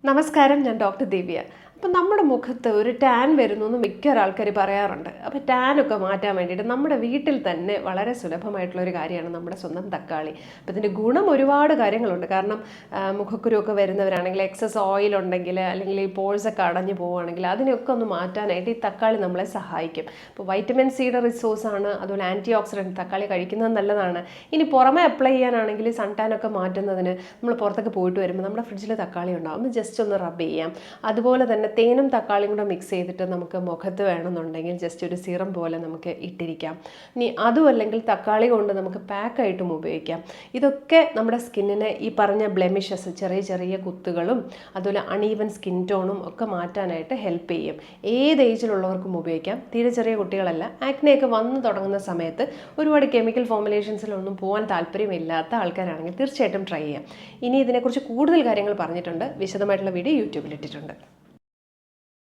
നമസ്കാരം, ഞാൻ ഡോക്ടർ ദിവ്യ. അപ്പം നമ്മുടെ മുഖത്ത് ഒരു ടാൻ വരുന്നു എന്ന് മിക്ക ആൾക്കാർ പറയാറുണ്ട്. അപ്പോൾ ടാനൊക്കെ മാറ്റാൻ വേണ്ടിയിട്ട് നമ്മുടെ വീട്ടിൽ തന്നെ വളരെ സുലഭമായിട്ടുള്ളൊരു കാര്യമാണ് നമ്മുടെ സ്വന്തം തക്കാളി. അപ്പോൾ ഇതിൻ്റെ ഗുണം ഒരുപാട് കാര്യങ്ങളുണ്ട്. കാരണം മുഖക്കുരുവൊക്കെ വരുന്നവരാണെങ്കിൽ, എക്സസ് ഓയിൽ ഉണ്ടെങ്കിൽ, അല്ലെങ്കിൽ ഈ പോഴ്സൊക്കെ അടഞ്ഞു പോവുകയാണെങ്കിൽ അതിനെയൊക്കെ ഒന്ന് മാറ്റാനായിട്ട് ഈ തക്കാളി നമ്മളെ സഹായിക്കും. ഇപ്പോൾ വൈറ്റമിൻ സിയുടെ റിസോഴ്സാണ്, അതുപോലെ ആൻറ്റി ഓക്സിഡൻറ്റ് തക്കാളി കഴിക്കുന്നത് നല്ലതാണ്. ഇനി പുറമെ അപ്ലൈ ചെയ്യാനാണെങ്കിൽ സൺ ടാനൊക്കെ മാറ്റുന്നതിന് നമ്മൾ പുറത്തൊക്കെ പോയിട്ട് വരുമ്പോൾ നമ്മുടെ ഫ്രിഡ്ജിൽ തക്കാളി ഉണ്ടാവും, ഒന്ന് ജസ്റ്റ് ഒന്ന് റബ്ബ് ചെയ്യാം. അതുപോലെ തന്നെ തേനും തക്കാളിയും കൂടെ മിക്സ് ചെയ്തിട്ട് നമുക്ക് മുഖത്ത് വേണമെന്നുണ്ടെങ്കിൽ ജസ്റ്റ് ഒരു സിറം പോലെ നമുക്ക് ഇട്ടിരിക്കാം. ഇനി അതും അല്ലെങ്കിൽ തക്കാളി കൊണ്ട് നമുക്ക് പാക്കായിട്ടും ഉപയോഗിക്കാം. ഇതൊക്കെ നമ്മുടെ സ്കിന്നിനെ ഈ പറഞ്ഞ ബ്ലെമിഷസ്, ചെറിയ ചെറിയ കുത്തുകളും അതുപോലെ അൺഈവൻ സ്കിൻ ടോണും ഒക്കെ മാറ്റാനായിട്ട് ഹെൽപ്പ് ചെയ്യും. ഏത് ഏജിലുള്ളവർക്കും ഉപയോഗിക്കാം. തീരെ ചെറിയ കുട്ടികളല്ല, ആക്നെയൊക്കെ വന്നു തുടങ്ങുന്ന സമയത്ത് ഒരുപാട് കെമിക്കൽ ഫോർമുലേഷൻസിലൊന്നും പോകാൻ താല്പര്യമില്ലാത്ത ആൾക്കാരാണെങ്കിൽ തീർച്ചയായിട്ടും ട്രൈ ചെയ്യാം. ഇനി ഇതിനെക്കുറിച്ച് കൂടുതൽ കാര്യങ്ങൾ പറഞ്ഞിട്ടുണ്ട്, വിശദമായിട്ടുള്ള വീഡിയോ യൂട്യൂബിൽ ഇട്ടിട്ടുണ്ട്.